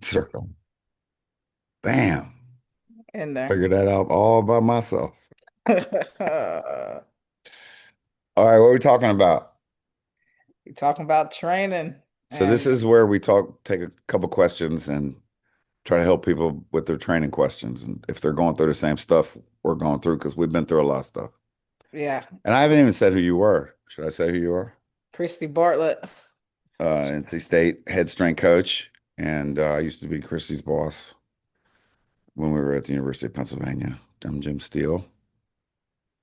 Circle. Bam. in there. Figured that out all by myself. All right, what are we talking about? You're talking about training So this and is where we take a couple questions and try to help people with their training questions. And if they're going through the same stuff we're going through, because we've been through a lot of stuff. yeah, And I haven't even said who you were. Should I say who you are? Christy Bartlett. NC State head strength coach. And I used to be Christy's boss when we were at the University of Pennsylvania. I'm Jim Steele.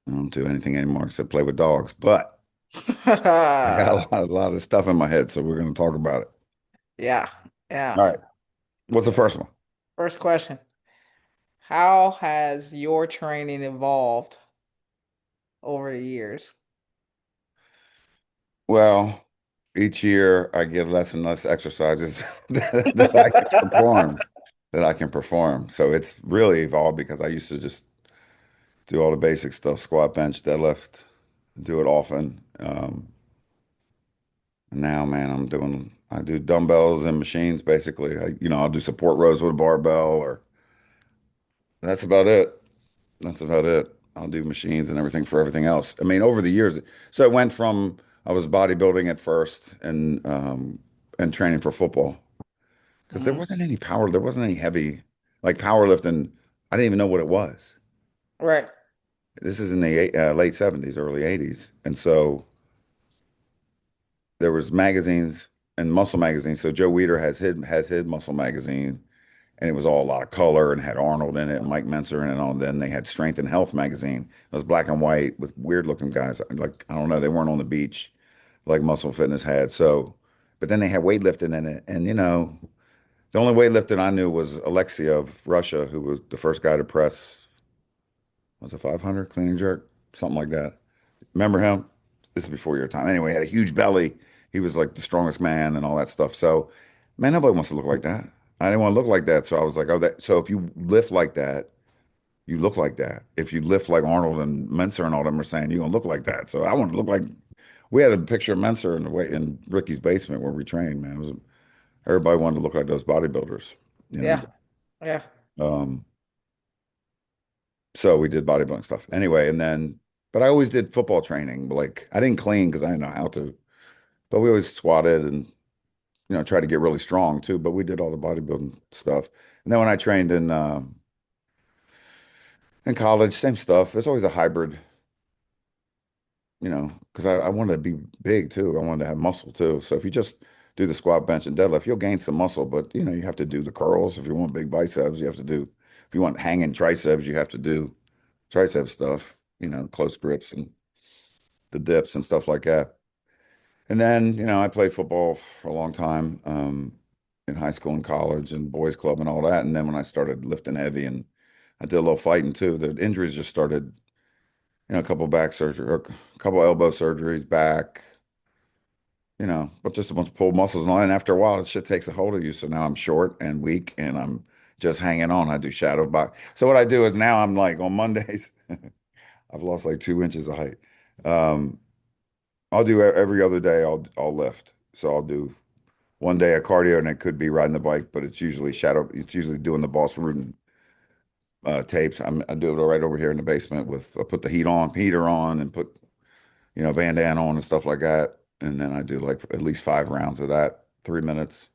I don't do anything anymore except play with dogs. But I got a lot of stuff in my head, so we're going to talk about it. Yeah, yeah. All right. What's the first one? First question. How has your training evolved over the years? Well, each year I get less and less exercises that I can perform, that I can perform. So it's really evolved because I used to just do all the basic stuff, squat, bench, deadlift, do it often. Now, man, I do dumbbells and machines basically. I'll do support rows with a barbell or that's about it. That's about it. I'll do machines and everything for everything else. I mean, over the years, so it went from I was bodybuilding at first and training for football because there Mhm. wasn't any power, there wasn't any heavy like powerlifting. I didn't even know what it was. Right. This is in the late 70s, early 80s. And so there was magazines and muscle magazines. So Joe Weider had his muscle magazine and it was all a lot of color and had Arnold in it and Mike Mentzer in it and all. Then they had Strength and Health magazine. It was black and white with weird looking guys. Like, I don't know, they weren't on the beach like Muscle Fitness had. So, but then they had weightlifting in it. And, the only weightlifting I knew was Alexei of Russia, who was the first guy to press, was it 500 clean and jerk? Something like that. Remember him? This is before your time. Anyway, he had a huge belly. He was like the strongest man and all that stuff. So, man, nobody wants to look like that. I didn't want to look like that. So I was like, oh, that. So if you lift like that, you look like that. If you lift like Arnold and Menser and all them are saying, you're gonna look like that. So I want to look like. We had a picture of Menser in Ricky's basement where we trained. Man, everybody wanted to look like those bodybuilders. You know. Yeah. Yeah. Um, so we did bodybuilding stuff anyway, and then. But I always did football training. Like I didn't clean because I didn't know how to. But we always squatted and tried to get really strong too. But we did all the bodybuilding stuff. And then when I trained in college, same stuff. It's always a hybrid, because I wanted to be big too. I wanted to have muscle too. So if you just do the squat, bench, and deadlift, you'll gain some muscle. But you have to do the curls. If you want big biceps, you have to do. If you want hanging triceps, you have to do tricep stuff. Close grips and the dips and stuff like that. And then, I played football for a long time, in high school and college and boys club and all that. And then when I started lifting heavy and I did a little fighting too, the injuries just started, a couple back surgery or a couple elbow surgeries back, but just a bunch of pulled muscles and all. And after a while, it shit takes a hold of you. So now I'm short and weak and I'm just hanging on. I do shadow box. So what I do is now I'm like on Mondays, I've lost like 2 inches of height. Um, I'll do every other day. I'll lift. So I'll do one day of cardio, and it could be riding the bike, but it's usually shadow. It's usually doing the Boss Rudin tapes. I do it right over here in the basement with I put the heater on, and put bandana on and stuff like that. And then I do like at least 5 rounds of that, 3 minutes.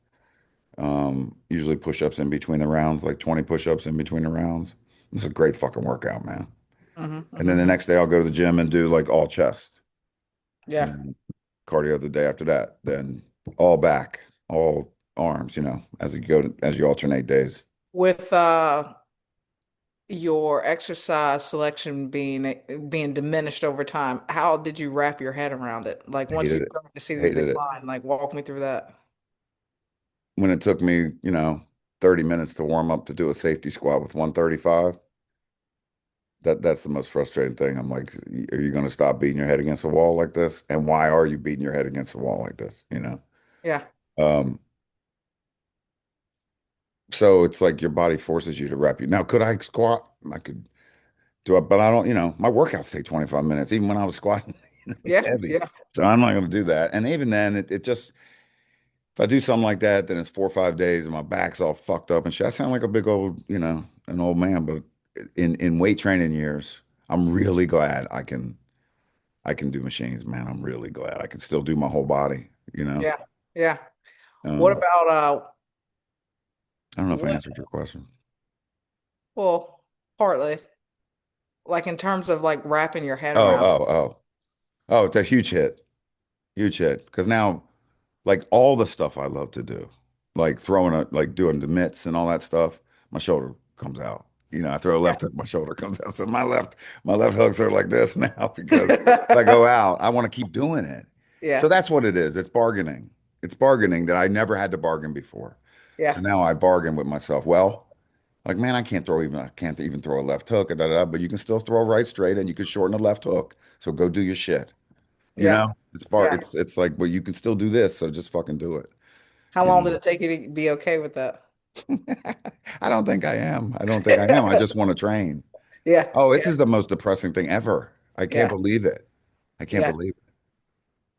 Usually push-ups in between the rounds, like 20 push-ups in between the rounds. It's a great fucking workout, man. Hmm. And then Hmm. the next day I'll go to the gym and do like all chest. Yeah. And cardio the day after that. Then all back, all arms, as you alternate days. With your exercise selection being diminished over time, how did you wrap your head around it? Like once you Hated it. started to see the Hated it. decline, like walk me through that. When it took me, 30 minutes to warm up to do a safety squat with 135, that's the most frustrating thing. I'm like, are you going to stop beating your head against a wall like this? And why are you beating your head against a wall like this? Yeah. Um, so it's like your body forces you to wrap you. Now, could I squat? I could do it, but I don't, my workouts take 25 minutes, even when I was squatting, Yeah. heavy. Yeah. So I'm not going to do that. And even then, it just, if I do something like that, then it's 4 or 5 days and my back's all fucked up and shit. I sound like a big old, an old man, but in weight training years, I'm really glad I can do machines, man. I'm really glad I can still do my whole body, you know. Yeah. Yeah. What Um, about I don't know if I what answered your question. well, partly like in terms of like wrapping your head Oh, around. oh, oh. Oh, it's a huge hit. Huge hit. Because now, like all the stuff I love to do, like doing the mitts and all that stuff, my shoulder comes out. I throw a left hook, my shoulder comes out. So my left hooks are like this now because if I go out, I want to keep doing it. Yeah. So that's what it is. It's bargaining. It's bargaining that I never had to bargain before. So Yeah. now I bargain with myself. Well, like, man, I can't even throw a left hook, da, da, da, but you can still throw right straight and you can shorten the left hook. So go do your shit. Yeah. Yeah. It's like, well, you can still do this, so just fucking do it. How You long did know. it take you to be okay with that? I don't think I am. I don't think I am. I just want to train. Yeah. Oh, this Yeah. is the most depressing thing ever. I can't Yeah. believe it. I can't Yeah. believe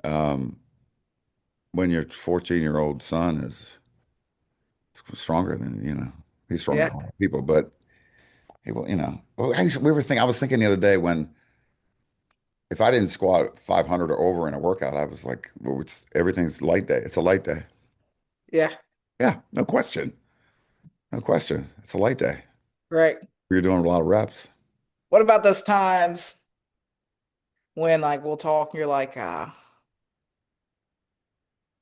it. When your 14-year-old son is stronger than, he's stronger Yeah. than a lot of people, but he will, well, I was thinking the other day when if I didn't squat 500 or over in a workout, I was like, well, everything's light day. It's a light day. Yeah. Yeah, no question. No question. It's a light day. Right. You're doing a lot of reps. What about those times when like we'll talk and you're like,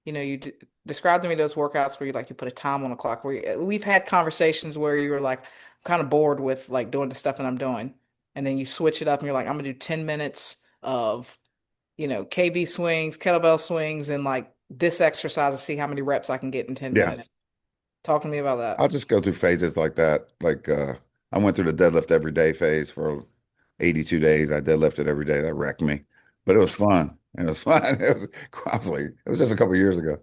you describe to me those workouts where you put a time on the clock where we've had conversations where you were like, I'm kind of bored with like doing the stuff that I'm doing. And then you switch it up and you're like, I'm gonna do 10 minutes of, KB swings, kettlebell swings, and like this exercise to see how many reps I can get in 10 Yeah. minutes. Talk to me about I'll that. just go through phases like that. Like I went through the deadlift every day phase for 82 days. I deadlifted every day. That wrecked me. But it was fun. It was fun. I was like, it was just a couple years ago.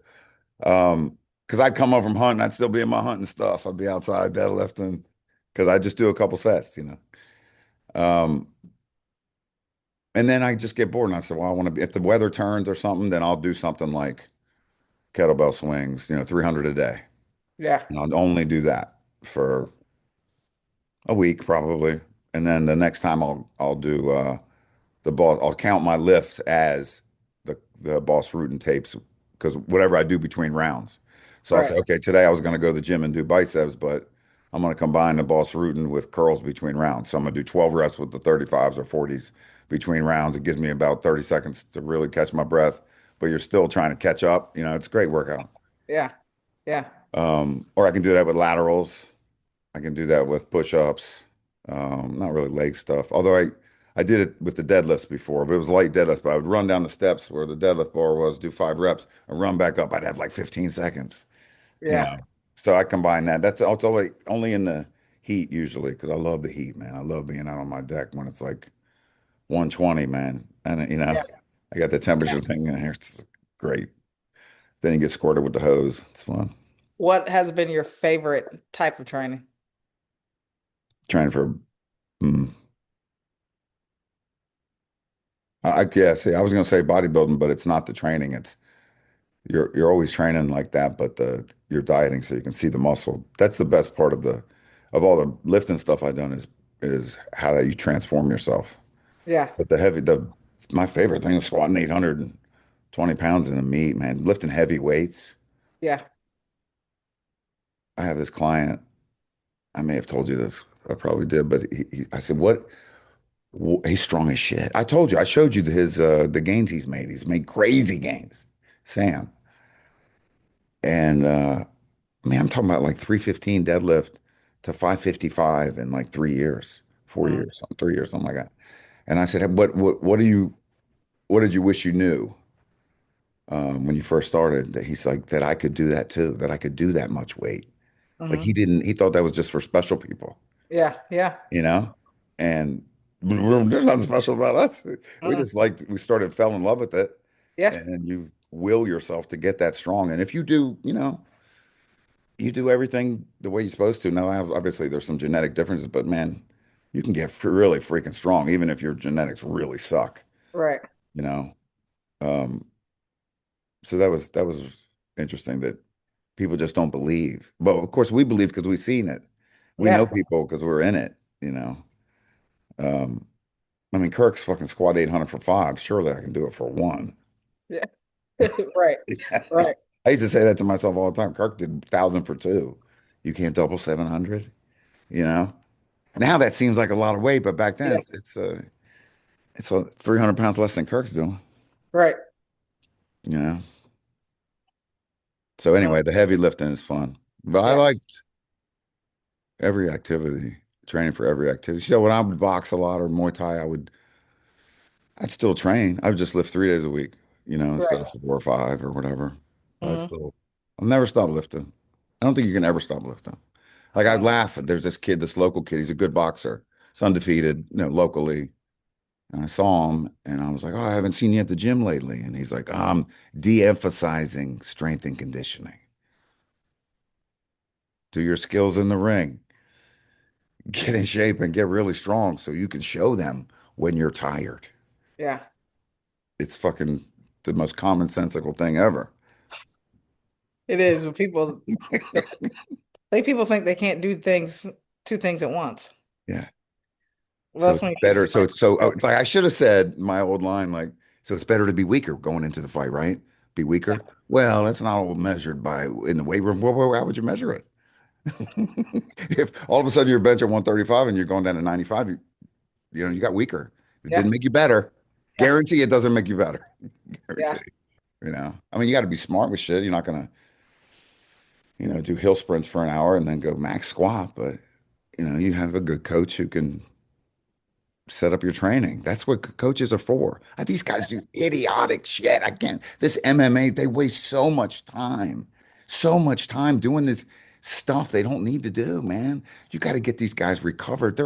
Because I'd come home from hunting, I'd still be in my hunting stuff. I'd be outside deadlifting because I just do a couple sets. Um, and then I just get bored and I said, well, I want to be, if the weather turns or something, then I'll do something like kettlebell swings, 300 a day. Yeah. And I'll only do that for a week probably. And then the next time I'll do the boss. I'll count my lifts as the boss Rutan tapes because whatever I do between rounds. So I'll say, Right. okay, today I was going to go to the gym and do biceps, but I'm going to combine the boss Rutan with curls between rounds. So I'm going to do 12 reps with the 35s or 40s between rounds. It gives me about 30 seconds to really catch my breath, but you're still trying to catch up. It's a great workout. Yeah. Yeah. Or I can do that with laterals. I can do that with push-ups. Not really leg stuff. Although I did it with the deadlifts before, but it was light deadlifts. But I would run down the steps where the deadlift bar was, do 5 reps, and run back up. I'd have like 15 seconds, you Yeah. know. So I combine that. That's also like only in the heat usually because I love the heat, man. I love being out on my deck when it's like 120, man. And Yeah. I got the Yeah. temperature thing in here. It's great. Then you get squirted with the hose. It's fun. What has been your favorite type of training? Training for mm, yeah, see, I was gonna say bodybuilding, but it's not the training. It's you're always training like that, but you're dieting so you can see the muscle. That's the best part of all the lifting stuff I've done is how that you transform yourself. Yeah. But my favorite thing is squatting 820 pounds in a meet, man. Lifting heavy weights. Yeah. I have this client, I may have told you this, I probably did, but I said, he's strong as shit. I told you, I showed you the gains he's made. He's made crazy gains, Sam. And man, I'm talking about like 315 deadlift to 555 in like 3 years, four Mm. years, 3 years, something like that. And I said, what did you wish you knew when you first started? That he's like that I could do that too, that I could do that much weight. Like Hmm. he didn't, he thought that was just for special people, Yeah. Yeah. you know? And there's nothing special about us. Mm. We started, fell in love with it. Yeah. And you will yourself to get that strong. And if you do, you do everything the way you're supposed to. Now, obviously, there's some genetic differences, but man, you can get really freaking strong, even if your genetics really suck, Right. you know? Um, so that was interesting that people just don't believe. But of course, we believe because we've seen it. We know Yeah. people because we're in it, you know. Um, I mean, Kirk's fucking squat 800 for five. Surely I can do it for one. Yeah. Right. Right. I used to say that to myself all the time. Kirk did 1,000 for two. You can't double 700, you know? Now that seems like a lot of weight, but back then Yeah. it's 300 pounds less than Kirk's doing, Right. you know? So Uh, anyway, the heavy lifting is fun. But I yeah. like every activity, training for every activity. So when I would box a lot or Muay Thai, I'd still train. I would just lift 3 days a week, instead Right. of 4 or 5 or whatever. Hmm. I'll never stop lifting. I don't think you can ever stop lifting. Like I Uh, laugh at there's this kid, this local kid. He's a good boxer. He's undefeated, locally. And I saw him and I was like, oh, I haven't seen you at the gym lately. And he's like, I'm de-emphasizing strength and conditioning. Do your skills in the ring. Get in shape and get really strong so you can show them when you're tired. yeah. It's fucking the most commonsensical thing ever. It is. But people, people think they can't do two things at once. Yeah. Well, So that's it's when you better. just So like, it's so like I should have said my old line, like, so it's better to be weaker going into the fight, right? Be yeah, weaker. Well, that's not all measured by in the weight room. How would you measure it? If all of a sudden you're bench at 135 and you're going down to 95, you got weaker. It yeah, didn't make you better. yeah, Guarantee it doesn't make you better. yeah. Guarantee. I mean, you got to be smart with shit. You're not gonna, do hill sprints for an hour and then go max squat, but you have a good coach who can set up your training. That's what coaches are for. These guys do idiotic shit. I can't. This MMA, they waste so much time doing this stuff they don't need to do, man. You got to get these guys recovered.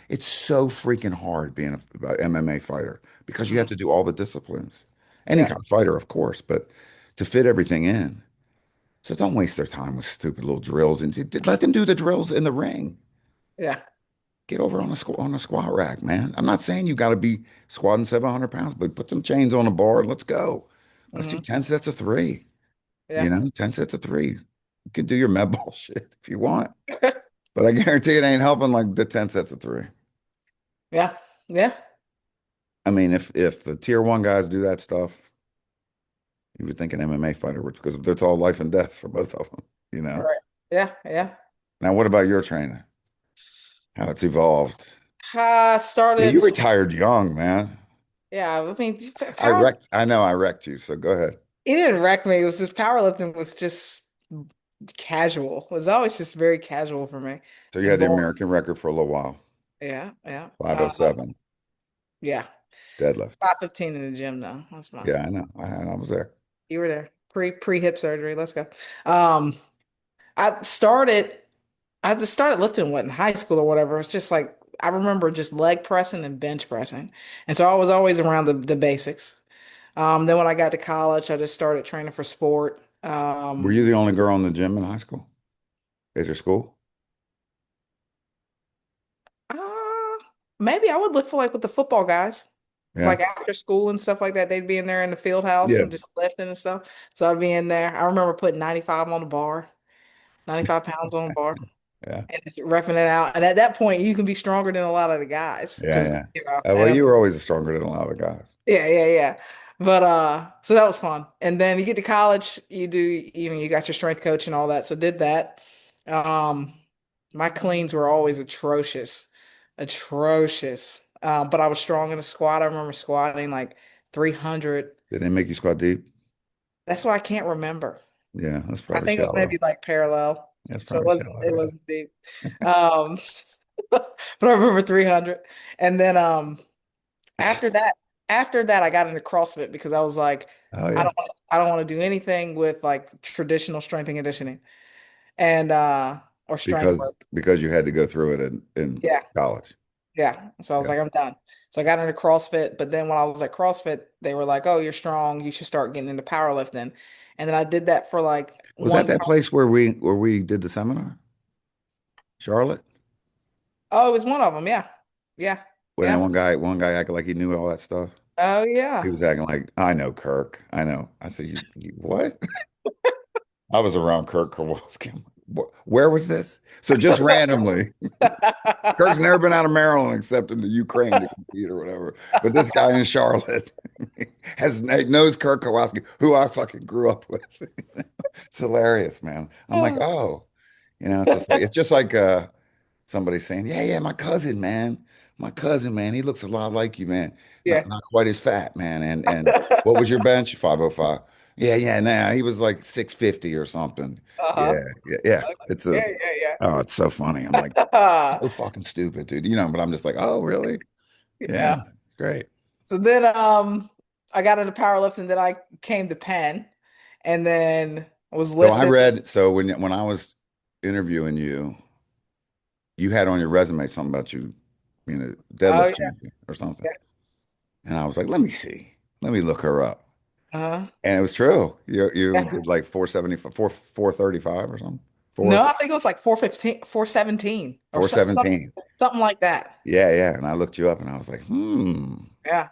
It's so freaking hard being a MMA fighter because you have Mhm. to do all the disciplines. Any Yeah, kind of fighter, of course, but to fit everything in. So don't waste their time with stupid little drills and let them do the drills in the ring. yeah. Get over on a squat rack, man. I'm not saying you got to be squatting 700 pounds, but put them chains on the bar and let's go. Let's do Hmm. 10 sets of three. Yeah. 10 sets of three. You can do your med ball shit if you want, but I guarantee it ain't helping like the 10 sets of three. Yeah. Yeah. I mean, if the tier one guys do that stuff, you would think an MMA fighter would, because it's all life and death for both of them. Right. Yeah. Yeah. Now, what about your training? How it's evolved? I Yeah, you started, retired young, man. yeah, I mean, power, I know I wrecked you, so go ahead. it didn't wreck me. It was just powerlifting was just casual. It was always just very casual for me So you and had the boring. American record for a little while, Yeah. Yeah. 507 Yeah. deadlift. 515 in the gym now. That's my, Yeah, I know. I was there. you were there. Pre hip surgery. Let's go. Um, I started I just started lifting what in high school or whatever. It's just like I remember just leg pressing and bench pressing. And so I was always around the basics. Then when I got to college, I just started training for sport. Were you the only girl in the gym in high school? At your school? Uh, maybe I would look for like with the football guys, Yeah. like after school and stuff like that. They'd be in there in the field house Yeah. and just lifting and stuff. So I'd be in there. I remember putting 95 on the bar, 95 pounds on the bar. Yeah. And just roughing it out. And at that point, you can be stronger than a lot of the guys Yeah. because, Yeah. and Well, you were always stronger than a lot of the guys. yeah, yeah, yeah. But so that was fun. And then you get to college, you got your strength coach and all that. So did that. Um, my cleans were always atrocious, atrocious. But I was strong in the squat. I remember squatting like 300. Did they make you squat deep? That's what I can't remember. Yeah, that's I probably think it was shallow. maybe like parallel. That's So probably shallow. it Yeah. wasn't deep. Um, but I remember 300. And then after that, I got into CrossFit because I was like, Oh yeah. I don't want to do anything with like traditional strength and conditioning and or strength Because work. because you had to go through it in Yeah, college. yeah. So I was Yeah. like, I'm done. So I got into CrossFit, but then when I was at CrossFit, they were like, "Oh, you're strong. You should start getting into powerlifting." And then I did that for like Was that one. that place where we did the seminar? Charlotte? Oh, it was one of them. Yeah, yeah, When that yeah. one guy acted like he knew all that stuff. Oh He yeah. was acting like, I know Kirk. I know. I said, you what? I was around Kirk Kowalski. Where was this? So just randomly, Kirk's never been out of Maryland except in the Ukraine to compete or whatever. But this guy in Charlotte knows Kirk Kowalski, who I fucking grew up with. It's hilarious, man. I'm like, oh, it's just like somebody saying, yeah, yeah, my cousin, man. My cousin, man, he looks a lot like you, man. Yeah. Not quite as fat, man. And what was your bench? 505. Yeah, yeah, nah, he was like 650 or something. Uh-huh. Yeah, yeah, yeah. Okay. It's Yeah, a yeah, oh, it's so funny. I'm like, yeah. so fucking stupid, dude. But I'm just like, oh, really? Yeah, Yeah. it's great. So then I got into powerlifting, then I came to Penn and then I was So I lifting. read, so when I was interviewing you, you had on your resume something about you being a Oh deadlift yeah. champion or something. Yeah. And I was like, let me see. Let me look her up. Uh-huh. And it was true. You Yeah. did like 475, 435 or something. No, 4 I think it was like 415, 417 or something 417. something like that. Yeah, yeah. And I looked you up and I was like, Yeah.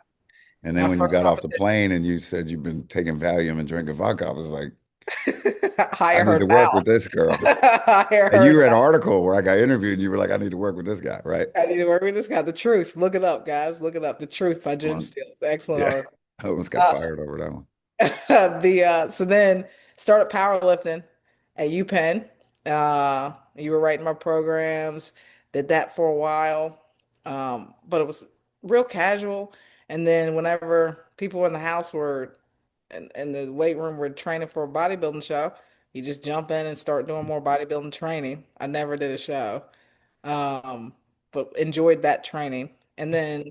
And then My when you first got off the competition. plane and you said you've been taking Valium and drinking vodka, I was like, I Hire need her to work now. with this girl. Hire And her you read an now. article where I got interviewed and you were like, I need to work with this guy, right? I need to work with this guy. The Truth. Look it up, guys. Look it up. The Truth by Jim Well, Steele. Excellent yeah. article. I almost got Uh, fired over that one. so then started powerlifting at UPenn. You were writing my programs, did that for a while. But it was real casual. And then whenever people in the house were in the weight room were training for a bodybuilding show, you just jump in and start doing more bodybuilding training. I never did a show. Um, but enjoyed that training. And then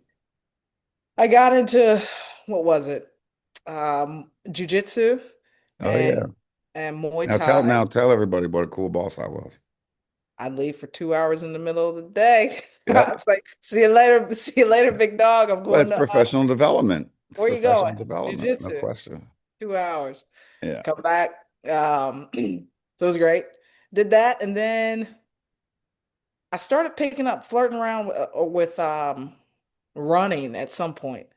I got into what was it? Jujitsu Oh yeah. and Muay Now Thai. tell everybody what a cool boss I was. I'd leave for 2 hours in the middle of the day. I Yep. was like, see you later, big dog. I'm Well, going it's to professional development. It's where you professional going? development, no Jiu-jitsu. question. 2 hours. Yeah. Come back. So it was great. Did that, and then I started picking up, flirting around with running at some point,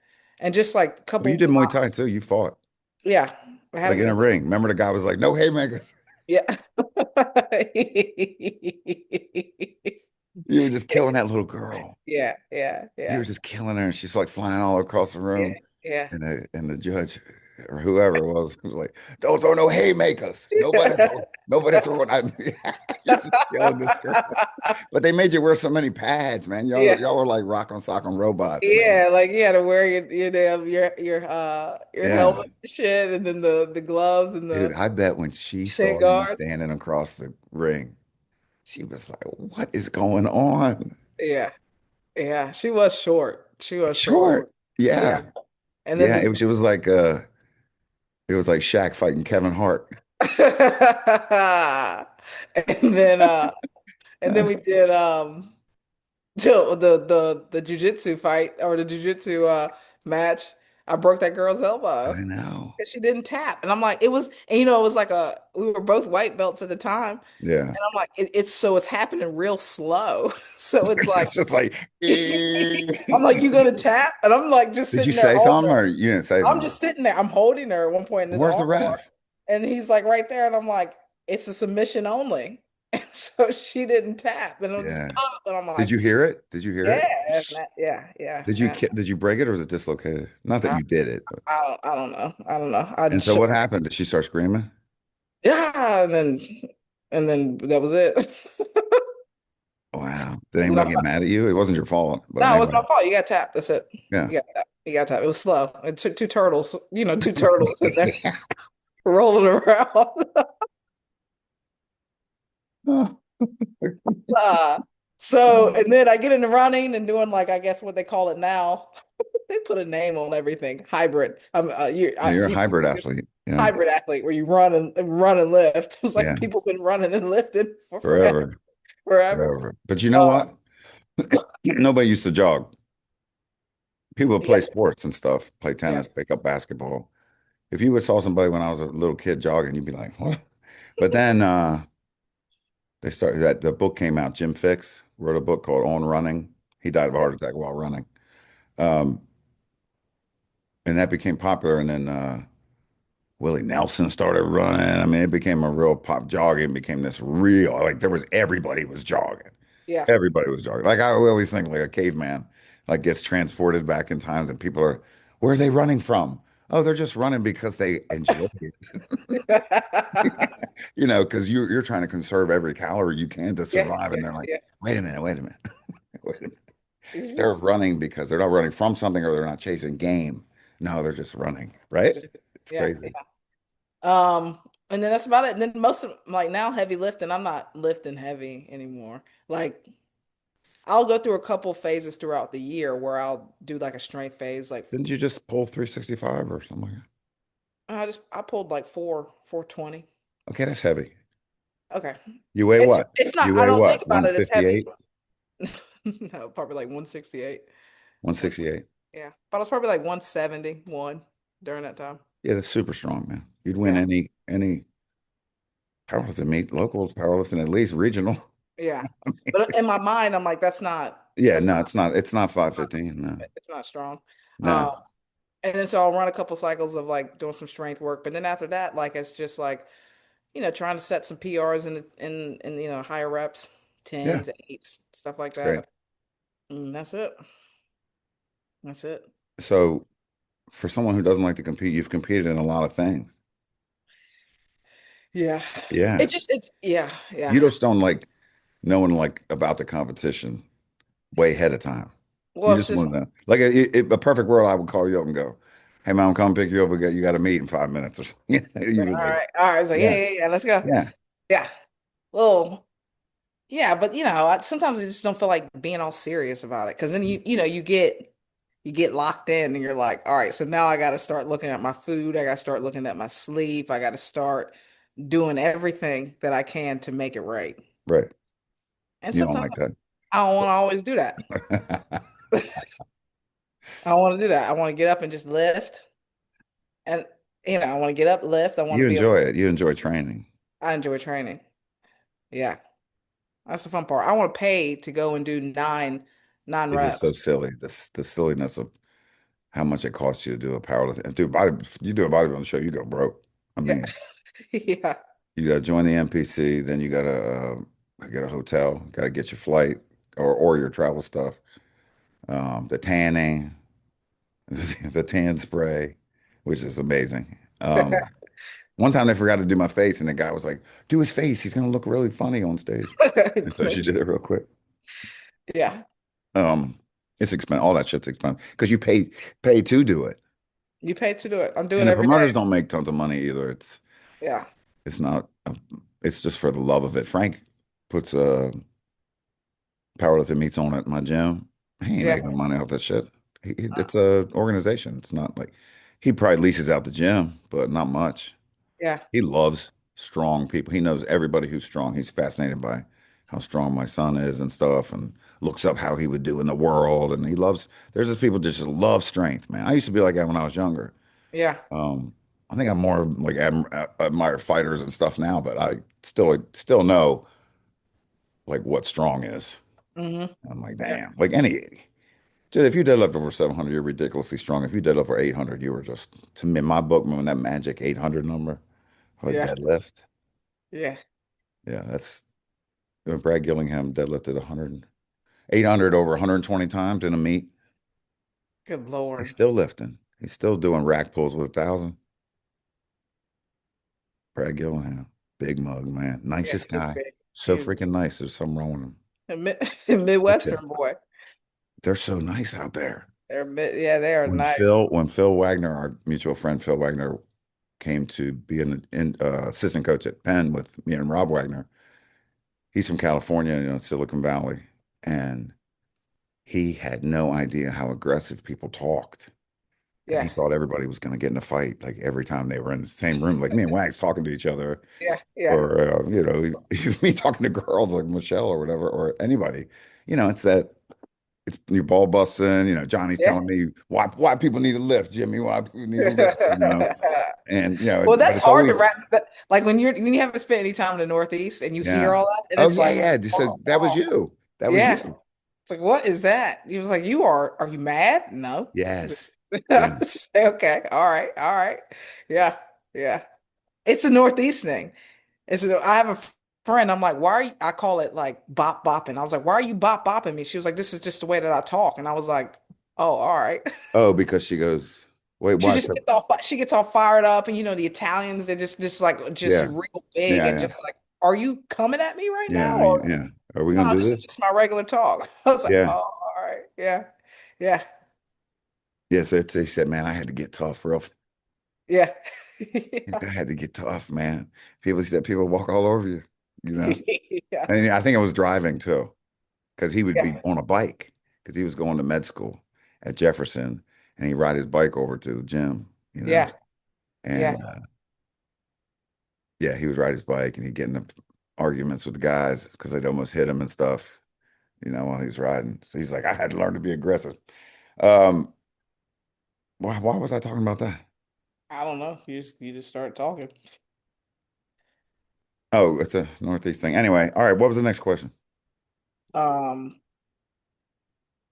and just like a Well, you couple, did Muay Thai too. You fought yeah, I had like in a a ring. Remember the guy was like, no haymakers. yeah. You were just killing that little girl. Yeah, yeah, You were yeah, just killing her, and she's like flying all across the yeah, room. yeah. And the judge or whoever it was like, don't throw no haymakers. Nobody throw it. You're just killing this girl. But they made you wear so many pads, man. Yeah, Y'all were like rock on sock on robots, man. yeah. Like you had to wear your damn your Yeah. helmet and shit, and then the gloves and Dude, the I bet when she shin saw you guards. standing across the ring, she was like, what is going on? Yeah, yeah. She was short. She was short. Short. Yeah, Yeah. and then Yeah. the It was like Shaq fighting Kevin Hart. and then we did till the jujitsu fight or the jujitsu match. I broke that girl's elbow I know. because she didn't tap, and I'm like, it was, and, it was like we were both white belts at the time, Yeah. and I'm like, it's happening real slow, so it's like, It's just like, I'm like, you gonna did tap, and I'm like just you sitting there say holding something her. or you didn't say I'm something? just sitting there. I'm holding her at one point in this Where's the armbar, ref? and he's like right there, and I'm like, it's a submission only. And so she didn't tap, and I'm just Yeah. pop, and I'm Did like, you hear it? Did you hear it? yeah, yeah, yeah, yeah. Did you break it or was it dislocated? Not that I, you did it, but I don't know. I don't know. I and so shook what her. happened? Did she start screaming? Yeah, and then that was it. Wow. Did And then anybody get mad at you? It wasn't your fault, but no, it was my anyway. fault. You got tapped. That's it. Yeah. You got tapped. You got tapped. It was slow. It took two turtles, two turtles in there rolling around. Oh, Uh, so, and then I get into running and doing like, I guess what they call it now. They put a name on everything. Hybrid. yeah, you're a hybrid athlete. Yeah. hybrid athlete where you run and lift. It was like Yeah. people been running and lifting for forever, Forever. forever. Forever. But you know Uh, what? Nobody used to jog. People would yeah, play sports and stuff, play yeah, tennis, pick up basketball. If you would saw somebody when I was a little kid jogging, you'd be like, what? But then they started that the book came out. Jim Fix wrote a book called On Running. He died of a heart attack while running. Um, and that became popular. And then Willie Nelson started running. I mean, it became a real pop. Jogging became this real, like there was everybody was jogging. Yeah. Everybody was jogging. Like I always think like a caveman like gets transported back in times and people are, where are they running from? Oh, they're just running because they enjoy it. Because you're trying to conserve every calorie you can to Yeah, survive. yeah, And they're like, yeah. wait a minute, wait a minute. Wait a minute. It's They're just running because they're not running from something or they're not chasing game. No, they're just running, right? just It's yeah, crazy. yeah. And then that's about it. And then most of like now heavy lifting, I'm not lifting heavy anymore. Like I'll go through a couple phases throughout the year where I'll do like a strength phase. Like Didn't you just pull 365 or something like that? I pulled like 420. Okay, that's heavy. Okay. You weigh what? It's not, You I weigh don't think what? about it as heavy. 158? No, probably like 168. Like, 168. yeah. But I was probably like 171 during that time. Yeah, that's super strong, man. You'd win Yeah. any powerlifting meet, local powerlifting, at least regional. Yeah. But in my mind, I'm like, Yeah, that's no, not, it's not 515. No. it's not strong. Um, No. and then so I'll run a couple cycles of like doing some strength work. But then after that, like it's just like, trying to set some PRs in higher reps, Yeah, tens, eights, stuff like it's great. that. And that's it. That's it. So for someone who doesn't like to compete, you've competed in a lot of things. Yeah. Yeah. It's yeah, yeah. You just don't like knowing like about the competition way ahead of time. Well, You it's just just want to know. Like a perfect world, I would call you up and go, "Hey, man, I'm coming pick you up. You got to meet in 5 minutes or something." You would all like, right. All right. It's like, yeah, yeah, yeah, yeah, let's go. yeah, Yeah. Well, yeah, but sometimes I just don't feel like being all serious about it. Cause then you get locked in and you're like, all right, so now I gotta start looking at my food, I gotta start looking at my sleep, I gotta start doing everything that I can to make it right. right. And You don't sometimes like that. I don't want to always do that. I don't want to do that. I want to get up and just lift. And I want to get up, lift. I want to You be able enjoy it. You enjoy training. I enjoy training. Yeah. That's the fun part. I want to pay to go and do nine It is so reps. silly. The silliness of how much it costs you to do a powerlifting. Do body. You do a bodybuilding show, you go broke. I Yeah. mean, Yeah. you got to join the NPC, then you got to get a hotel, got to get your flight or your travel stuff, the tanning, the tan spray, which is amazing. One time they forgot to do my face, and the guy was like, "Do his face. He's gonna look really funny on stage." And so she did it real quick. Yeah. Um, it's expensive. All that shit's expensive because you pay to do it, You pay to do it. I'm doing and it the every day. promoters don't make tons of money either. Yeah. It's not. It's just for the love of it. Frank puts powerlifting meets on at my gym. He ain't Yeah. making no money off that shit. It's a organization. It's not like he probably leases out the gym, but not much. Yeah. He loves strong people. He knows everybody who's strong. He's fascinated by how strong my son is and stuff, and looks up how he would do in the world. And he loves. There's just people just love strength, man. I used to be like that when I was younger. Yeah. Um, I think I'm more like admire fighters and stuff now, but I still know like what strong is. Hmm. I'm like, Yeah. damn, like dude, if you deadlift over 700, you're ridiculously strong. If you deadlift over 800, you were just, to me, in my book, when that magic 800 number for a Yeah. deadlift. Yeah. Yeah, that's Brad Gillingham deadlifted 100, 800 over 120 times in a meet. Good He's Lord. still lifting. He's still doing rack pulls with 1,000. Brad Gillingham, big mug, man. Yeah. Nicest He's guy. big. So He's freaking nice. There's something wrong with him. a mid Good kid. Midwestern boy. They're so nice out there. Yeah, they are When nice. Phil Wagner, our mutual friend Phil Wagner, came to be an assistant coach at Penn with me and Rob Wagner. He's from California, Silicon Valley, and he had no idea how aggressive people talked. And he Yeah. thought everybody was going to get in a fight like every time they were in the same room, like me and Wags talking to each other, Yeah. Yeah. or me talking to girls like Michelle or whatever, or anybody. It's that it's your ball busting. Johnny's Yeah. telling me why people need to lift, Jimmy, why people need to lift. And Well, but that's it's hard to always, wrap. Like when you haven't spent any time in the Northeast and you hear yeah. all that, and Oh it's yeah, like, yeah. So oh, that was oh, you. That was yeah. you. It's like, what is that? He was like, are you mad? No. Yes. Yeah. Okay. All right. All right. Yeah. Yeah. It's a Northeast thing. I have a friend. I'm like, why are you? I call it like bop bopping. I was like, why are you bop bopping me? She was like, this is just the way that I talk. And I was like, oh, all right. Oh, because she goes, wait, She what? just gets all she gets all fired up, and the Italians, they're just like just Yeah, real big yeah, and yeah, just like, are you coming at me right yeah, now? Or yeah. Are we gonna no, do this is this? just my regular talk. I was like, oh, Yeah, all right, yeah, yeah, yeah. So they said, man, I had to get tough, real. yeah, I had to get tough, man. People said people walk all over you, you know. yeah, And I think I was driving too, because he would be yeah, on a bike because he was going to med school at Jefferson, and he'd ride his bike over to the gym, you know. yeah, And yeah, yeah, he would ride his bike and he'd get into arguments with the guys because they'd almost hit him and stuff, while he's riding. So he's like, I had to learn to be aggressive. Um, why was I talking about that? I don't know. You just start talking. Oh, it's a Northeast thing. Anyway, all right. What was the next question? Um,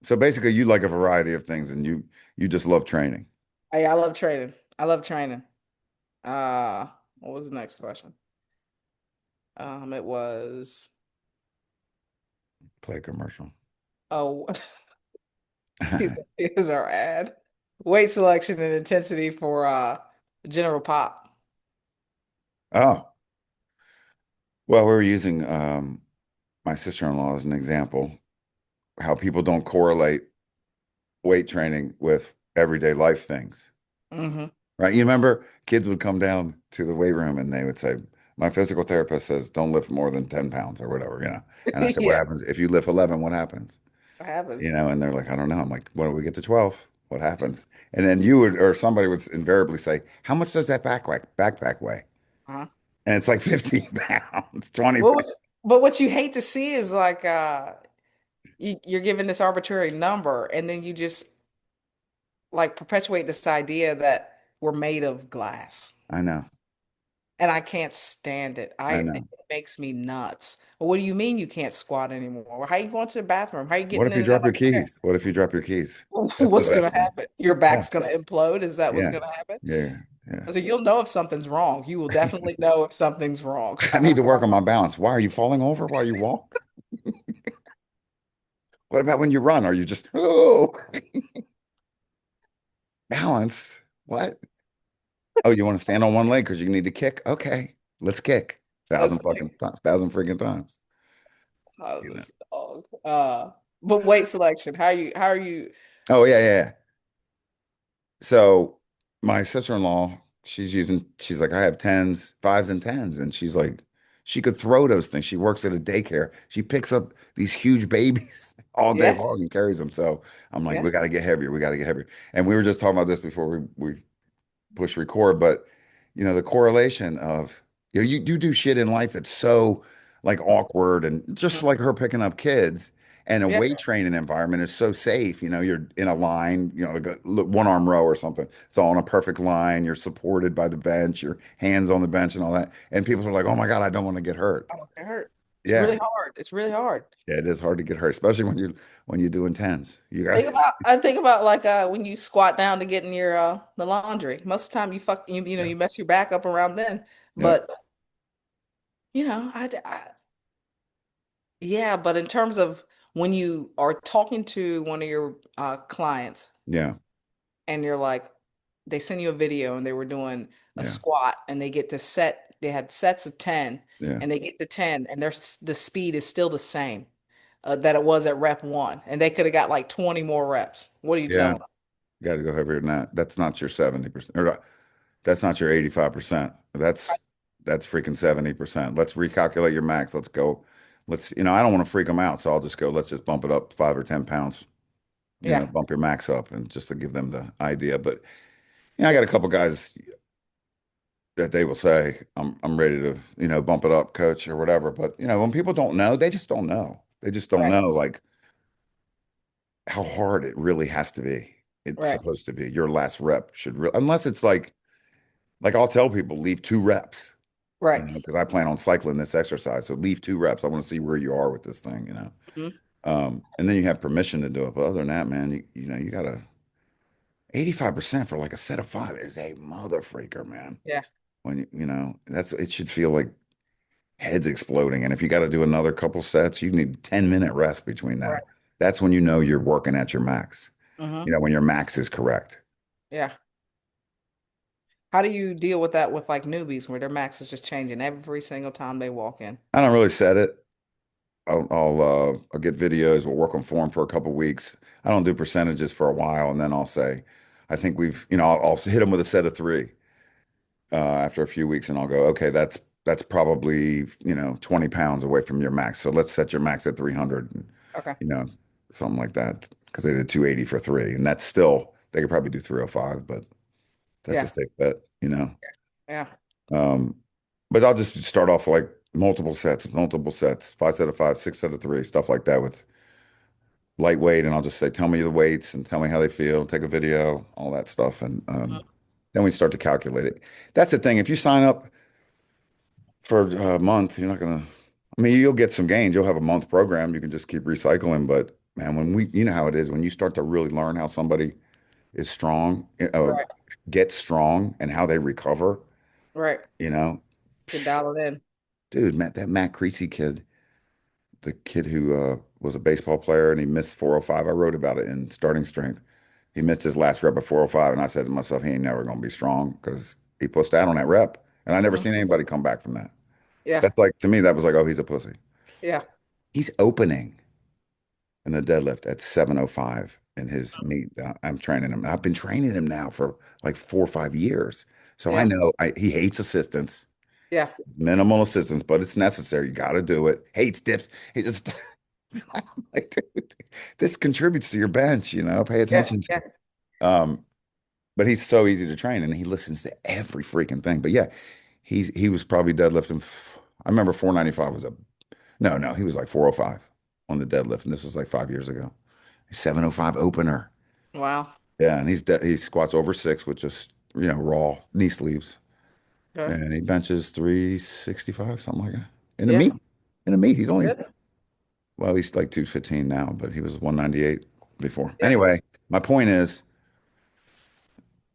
So basically, you like a variety of things, and you just love training. I love training. I love training. What was the next question? It was, Play a commercial. oh, here's our ad. Weight selection and intensity for General Pop. Oh, well, we were using my sister-in-law as an example, how people don't correlate weight training with everyday life things, Hmm. right? You remember kids would come down to the weight room and they would say, my physical therapist says don't lift more than 10 pounds or whatever. And I said, what Yeah, happens if you lift 11? What happens? what happens? And they're like, I don't know. I'm like, when do we get to 12? What happens? And then you would, or somebody would invariably say, how much does that backpack weigh? Uh-huh. And it's like 15 pounds, 20 Well, pounds. but what you hate to see is like you're given this arbitrary number, and then you just like perpetuate this idea that we're made of glass. I know. And I can't stand it. I It know. makes me nuts. Well, what do you mean you can't squat anymore? Well, how you going to the bathroom? How you What getting if in you and out drop of your the keys? What if you drop your keys? chair? That's the What's best gonna one. happen? Your Yeah. back's gonna implode? Is that what's Yeah. gonna happen? Yeah. Yeah. I said, you'll know if something's wrong. You will definitely know if something's wrong. I need to work on my balance. Why are you falling over while you walk? What about when you run? Are you just, oh, balance? What? Oh, you want to stand on one leg because you need to kick? Okay, let's kick. That's Thousand fucking times, thousand freaking times. oh, You know. this dog. But weight selection. How are you? Oh yeah, yeah, yeah. So my sister-in-law, she's like, I have tens, fives, and tens. And she's like, she could throw those things. She works at a daycare. She picks up these huge babies all day Yeah, long and carries them. So I'm like, yeah. we got to get heavier. We got to get heavier. And we were just talking about this before we push record, but the correlation of you do shit in life that's so like awkward and just Mhm. like her picking up kids and a Yeah, weight training environment is so safe. You're in a line, like a one arm row or something. It's all in a perfect line. You're supported by the bench, your hands on the bench and all that. And people are like, oh my God, I don't want to get hurt. I don't get hurt. It's Yeah. really hard. It's really hard. Yeah, it is hard to get hurt, especially when you're doing tens. You got I think about like when you squat down to get in your the laundry. Most of the time yeah. you mess your back up around then. Yep. But yeah, but in terms of when you are talking to one of your clients Yeah. and you're like, they send you a video and they were doing a Yeah. squat and they get they had sets of 10 Yeah. and they get to 10 and the speed is still the same that it was at rep one. And they could have got like 20 more reps. What are you Yeah. telling them? Got to go heavier than that. That's not your 70%. Or that's not your 85%. That's freaking 70%. Let's recalculate your max. Let's go. I don't want to freak them out, so I'll just go, let's just bump it up 5 or 10 pounds, Yeah, bump your max up and just to give them the idea. But I got a couple guys that they will say, I'm ready to, bump it up, coach, or whatever. But when people don't know, they just don't know. They just don't right, know like how hard it really has to be. It's right, supposed to be. Your last rep should really, unless it's like I'll tell people, leave 2 reps, right. because I plan on cycling this exercise. So leave 2 reps. I want to see where you are with this thing. Mhm. And then you have permission to do it. But other than that, man, you gotta 85% for like a set of 5 is a mother freaker, man. Yeah. when you know, that's it should feel like heads exploding. And if you got to do another couple sets, you need 10-minute rest between that. Right. That's when you know you're working at your max. Mm-hmm. You know, when your max is correct. Yeah. How do you deal with that with like newbies where their max is just changing every single time they walk in? I don't really set it. I'll get videos. We'll work on form for a couple weeks. I don't do percentages for a while, and then I'll say, I think we've, you know, I'll hit them with a set of three after a few weeks, and I'll go, okay, that's probably, you know, 20 pounds away from your max. So let's set your max at 300, and, Okay. you know, something like that, because they did 280 for three, and that's still they could probably do 305, but that's a Yeah. safe bet, you know. Yeah. Um, but I'll just start off like multiple sets, five set of five, six set of three, stuff like that with lightweight, and I'll just say, tell me the weights and tell me how they feel, take a video, all that stuff. And Mhm. then we start to calculate it. That's the thing. If you sign up for a month, you're not gonna, I mean, you'll get some gains. You'll have a month program. You can just keep recycling. But man, you know how it is, when you start to really learn how somebody is strong, Right. gets strong and how they recover, Right. you know, Can dial it in. dude, that Matt Creasy kid, the kid who was a baseball player and he missed 405. I wrote about it in Starting Strength. He missed his last rep at 405, and I said to myself, he ain't never going to be strong because he pushed out on that rep. And I never Hmm. seen anybody come back from that. Yeah. That's like, to me, that was like, oh, he's a pussy. Yeah. He's opening in the deadlift at 705 in his meet. I'm training him. I've been training him now for like 4 or 5 years. So I Yeah. know he hates assistance, Yeah. minimal assistance, but it's necessary. You got to do it. Hates dips. He just, I'm like, dude, this contributes to your bench, you know, pay Yeah. attention to Yeah. it. But he's so easy to train and he listens to every freaking thing. But yeah, he was probably deadlifting. I remember 495 was a no, he was like 405 on the deadlift. And this was like 5 years ago. 705 opener. Wow. Yeah, and he squats over six with just, you know, raw knee sleeves. Okay. And he benches 365, something like that. In a Yeah. meet. In a meet. He's only, Good. well, he's like 215 now, but he was 198 before. Yeah. Anyway, my point is,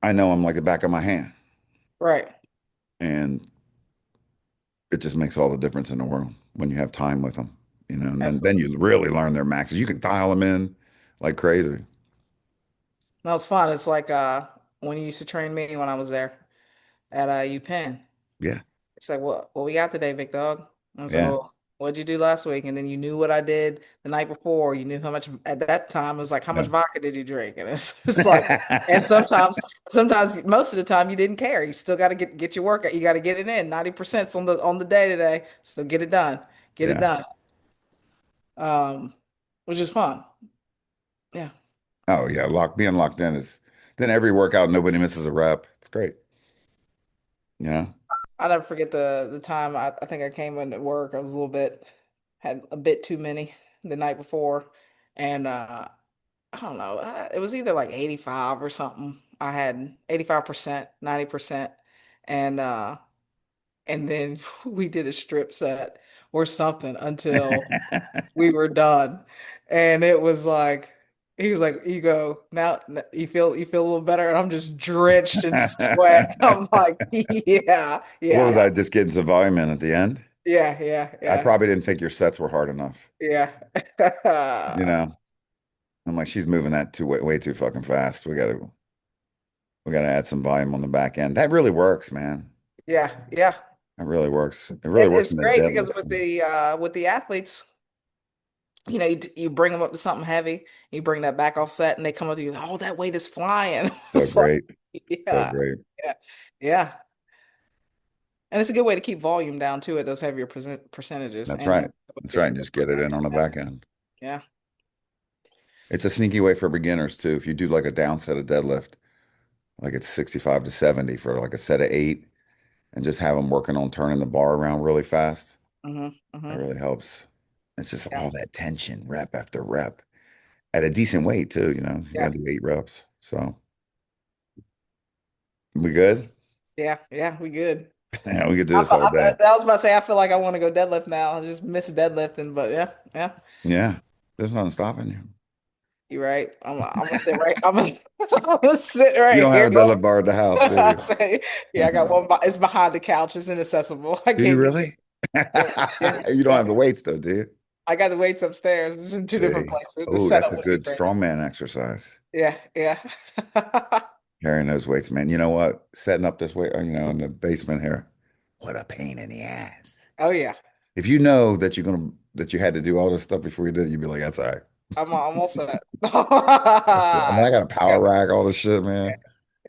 I know him like the back of my hand. Right. And it just makes all the difference in the world when you have time with them, you know, and then Absolutely. you really learn their maxes. You can dial them in like crazy. That was fun. It's like when you used to train me when I was there at UPenn. Yeah. It's like, what we got today, big dog? I was like, Yeah. well, what'd you do last week? And then you knew what I did the night before. You knew how much at that time it was like, how much Yeah. vodka did you drink? And it's like, and sometimes most of the time you didn't care. You still got to get your workout. You got to get it in. 90% on the day today. So get it done. Get it Yeah. done. Um, which is fun. Yeah. Oh yeah. Being locked in is then every workout, nobody misses a rep. It's great. You know? I'll never forget the time I think I came into work. I was a little bit had a bit too many the night before, and I don't know. It was either like 85 or something. I had 85%, 90%, and and then we did a strip set or something until we were done, and it was like. He was like, "You go now. You feel a little better," and I'm just drenched in sweat. I'm like, "Yeah, What was yeah." I just getting some volume in at the end? Yeah, yeah, I yeah, probably didn't think your sets were hard enough. yeah. You know, I'm like, she's moving that too way too fucking fast. We gotta add some volume on the back end. That really works, man. Yeah, yeah. It really works. It really works It's in the great because deadlift too. with the athletes, you know, you bring them up to something heavy, you bring that back off set, and they come up to you, oh, that weight is flying. So It's like, great. So yeah, great. yeah, yeah. And it's a good way to keep volume down too at those heavier percentages That's and right. That's get right. some And good just get it workout in on the in. back end. Yeah. It's a sneaky way for beginners too. If you do like a down set of deadlift, like it's 65 to 70 for like a set of eight, and just have them working on turning the bar around really fast, Hmm. that Hmm. really helps. It's just Yeah. all that tension, rep after rep, at a decent weight too. You know, you Yeah. got to do 8 reps. So we good? Yeah. Yeah. We good. Yeah, we could do this all day. I was about to say, I feel like I want to go deadlift now. I just miss deadlifting, but yeah, yeah. Yeah, there's nothing stopping you. You right? I'm gonna sit right. I'm gonna sit You right don't have here. a Dudley bar at the house, do I you? say, yeah, I got one. It's behind the couch. It's inaccessible. I Do you can't get really? it. Yeah, yeah, You don't yeah. have the weights though, do you? I got the weights upstairs. It's in two different See. places. The Oh, that's setup a would be good crazy. strongman exercise. Yeah, yeah. Carrying those weights, man. You know what? Setting up this weight, in the basement here. What a pain in the ass. Oh yeah. If you know that that you had to do all this stuff before you did it, you'd be like, that's all right. I'm almost set. That's good. I mean, I got a power Got it. rack, all this shit, man.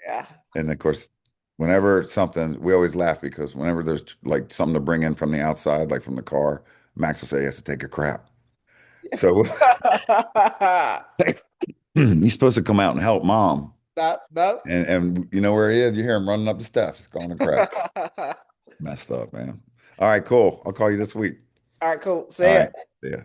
Yeah. And of course, whenever something, we always laugh because whenever there's like something to bring in from the outside, like from the car, Max will say he has to take a crap. So he's supposed to come out and help mom. No, no. And you know where he is? You hear him running up the steps, going to crap. Messed up, man. All right, cool. I'll call you this week. All right, cool. All See ya. right. See ya.